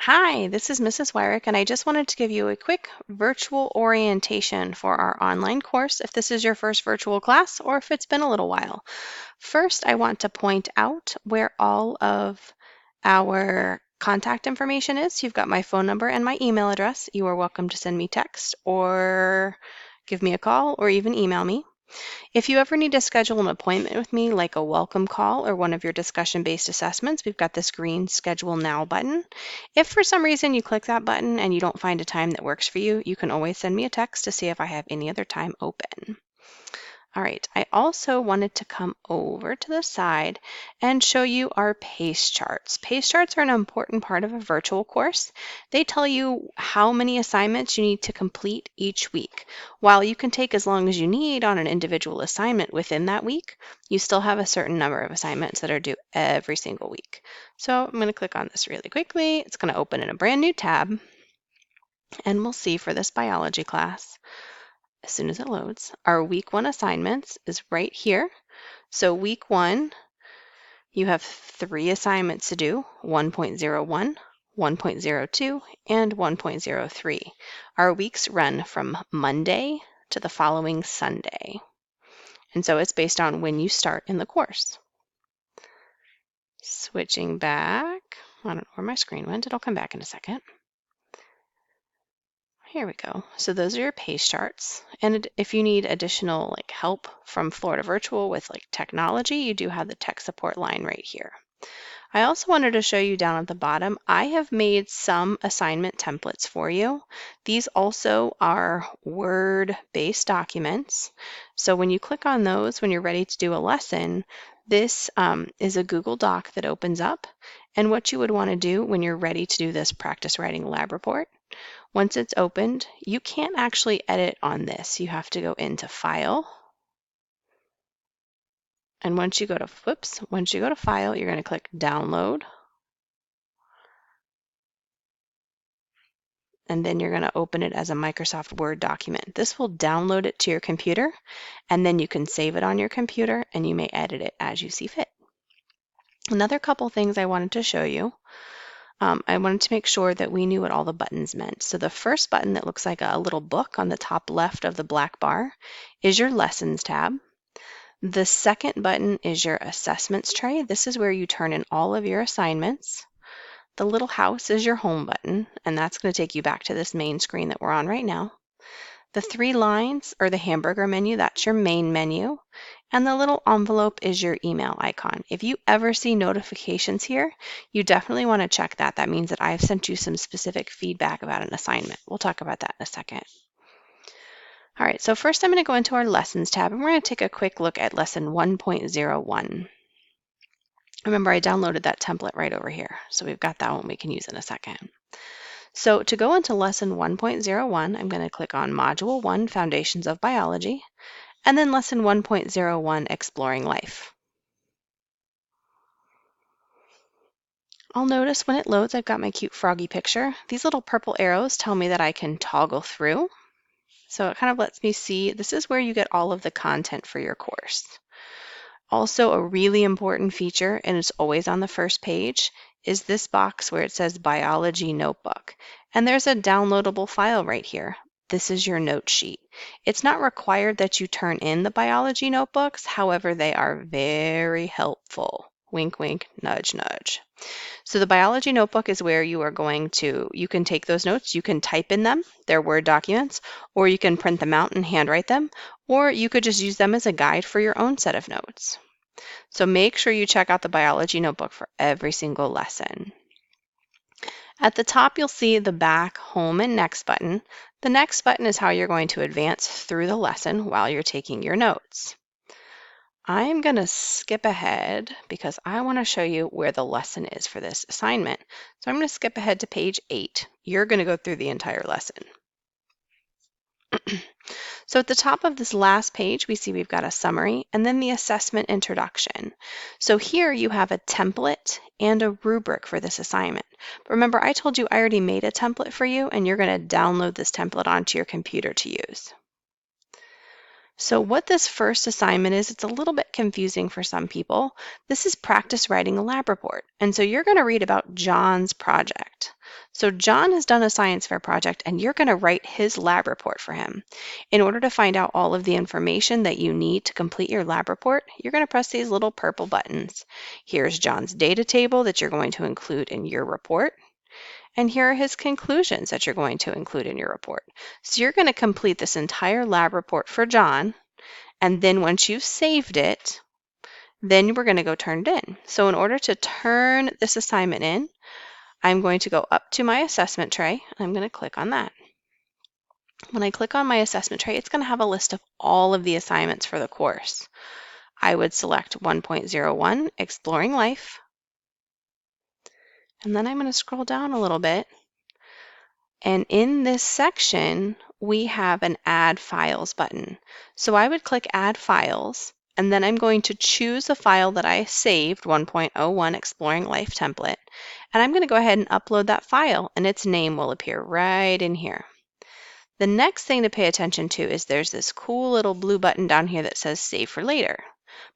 Hi, this is Mrs. Wyrick, and I just wanted to give you a quick virtual orientation for our online course if this is your first virtual class or if it's been a little while. First, I want to point out where all of our contact information is. You've got my phone number and my email address. You are welcome to send me text or give me a call or even email me. If you ever need to schedule an appointment with me, like a welcome call or one of your discussion-based assessments, we've got this green Schedule Now button. If for some reason you click that button and you don't find a time that works for you, you can always send me a text to see if I have any other time open. All right, I also wanted to come over to the side and show you our PACE charts. PACE charts are an important part of a virtual course. They tell you how many assignments you need to complete each week. While you can take as long as you need on an individual assignment within that week, you still have a certain number of assignments that are due every single week. So I'm going to click on this really quickly. It's going to open in a brand new tab, and we'll see for this biology class, as soon as it loads, our week 1 assignments is right here. So week 1, you have 3 assignments to do, 1.01, 1.02, and 1.03. Our weeks run from Monday to the following Sunday. And so it's based on when you start in the course. Switching back, I don't know where my screen went. It'll come back in a second. Here we go. So those are your PACE charts. And if you need additional help from Florida Virtual with technology, you do have the tech support line right here. I also wanted to show you down at the bottom, I have made some assignment templates for you. These also are Word-based documents. So when you click on those, when you're ready to do a lesson, this is a Google Doc that opens up. And what you would want to do when you're ready to do this practice writing lab report, once it's opened, you can't actually edit on this. You have to go into File. And once you go to File, you're going to click Download. And then you're going to open it as a Microsoft Word document. This will download it to your computer, and then you can save it on your computer, and you may edit it as you see fit. Another couple things I wanted to show you. I wanted to make sure that we knew what all the buttons meant. So the first button that looks like a little book on the top left of the black bar is your Lessons tab. The second button is your Assessments tray. This is where you turn in all of your assignments. The little house is your Home button, and that's going to take you back to this main screen that we're on right now. The 3 lines or the hamburger menu, that's your main menu. And the little envelope is your email icon. If you ever see notifications here, you definitely want to check that. That means that I've sent you some specific feedback about an assignment. We'll talk about that in a second. All right, so first I'm going to go into our Lessons tab, and we're going to take a quick look at Lesson 1.01. Remember, I downloaded that template right over here, so we've got that one we can use in a second. So to go into Lesson 1.01, I'm going to click on Module 1, Foundations of Biology, and then Lesson 1.01, Exploring Life. I'll notice when it loads, I've got my cute froggy picture. These little purple arrows tell me that I can toggle through. So it kind of lets me see, this is where you get all of the content for your course. Also, a really important feature, and it's always on the first page, is this box where it says Biology Notebook. And there's a downloadable file right here. This is your note sheet. It's not required that you turn in the biology notebooks, however, they are very helpful. Wink, wink, nudge, nudge. So the biology notebook is where you can take those notes, you can type in them, they're Word documents, or you can print them out and handwrite them, or you could just use them as a guide for your own set of notes. So make sure you check out the biology notebook for every single lesson. At the top, you'll see the Back, Home, and Next button. The Next button is how you're going to advance through the lesson while you're taking your notes. I'm going to skip ahead because I want to show you where the lesson is for this assignment. So I'm going to skip ahead to page 8. You're going to go through the entire lesson. So at the top of this last page, we see we've got a summary and then the assessment introduction. So here you have a template and a rubric for this assignment. But remember, I told you I already made a template for you, and you're going to download this template onto your computer to use. So what this first assignment is, it's a little bit confusing for some people. This is practice writing a lab report. And so you're going to read about John's project. So John has done a science fair project and you're going to write his lab report for him. In order to find out all of the information that you need to complete your lab report, you're going to press these little purple buttons. Here's John's data table that you're going to include in your report. And here are his conclusions that you're going to include in your report. So you're going to complete this entire lab report for John, and then once you've saved it, then we're going to go turn it in. So in order to turn this assignment in, I'm going to go up to my assessment tray, and I'm going to click on that. When I click on my assessment tray, it's going to have a list of all of the assignments for the course. I would select 1.01, Exploring Life, and then I'm going to scroll down a little bit. And in this section, we have an Add Files button. So I would click Add Files, and then I'm going to choose a file that I saved, 1.01 Exploring Life template, and I'm going to go ahead and upload that file, and its name will appear right in here. The next thing to pay attention to is there's this cool little blue button down here that says Save for Later.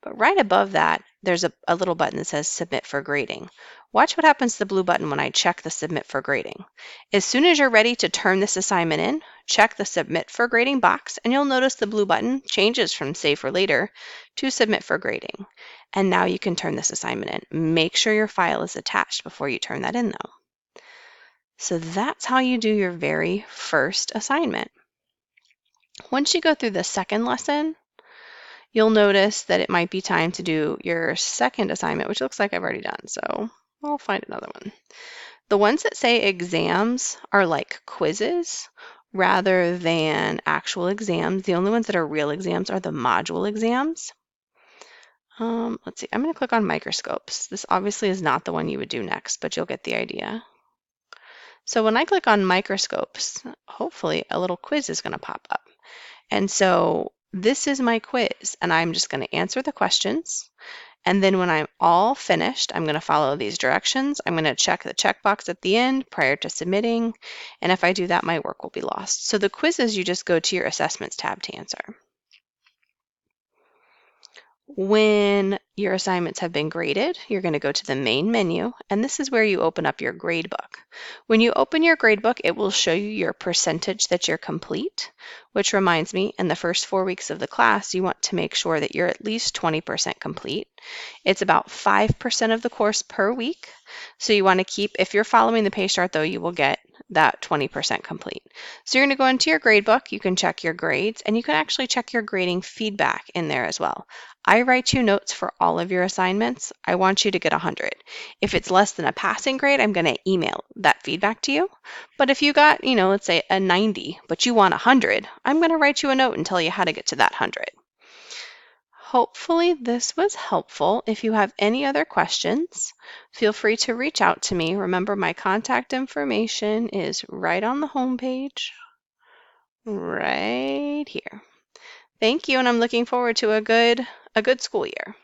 But right above that, there's a little button that says Submit for Grading. Watch what happens to the blue button when I check the Submit for Grading. As soon as you're ready to turn this assignment in, check the Submit for Grading box, and you'll notice the blue button changes from Save for Later to Submit for Grading. And now you can turn this assignment in. Make sure your file is attached before you turn that in, though. So that's how you do your very first assignment. Once you go through the second lesson, you'll notice that it might be time to do your second assignment, which looks like I've already done, so I'll find another one. The ones that say exams are like quizzes rather than actual exams. The only ones that are real exams are the module exams. Let's see, I'm going to click on microscopes. This obviously is not the one you would do next, but you'll get the idea. So when I click on microscopes, hopefully a little quiz is going to pop up. And so this is my quiz, and I'm just going to answer the questions. And then when I'm all finished, I'm going to follow these directions. I'm going to check the checkbox at the end prior to submitting. And if I do that, my work will be lost. So the quizzes, you just go to your assessments tab to answer. When your assignments have been graded, you're going to go to the main menu, and this is where you open up your gradebook. When you open your gradebook, it will show you your percentage that you're complete, which reminds me, in the first 4 weeks of the class, you want to make sure that you're at least 20% complete. It's about 5% of the course per week, so you want to keep, if you're following the page chart though, you will get that 20% complete. So you're going to go into your gradebook, you can check your grades, and you can actually check your grading feedback in there as well. I write you notes for all of your assignments. I want you to get 100. If it's less than a passing grade, I'm going to email that feedback to you. But if you got, let's say a 90, but you want 100, I'm going to write you a note and tell you how to get to that 100. Hopefully this was helpful. If you have any other questions, feel free to reach out to me. Remember, my contact information is right on the home page, right here. Thank you, and I'm looking forward to a good school year.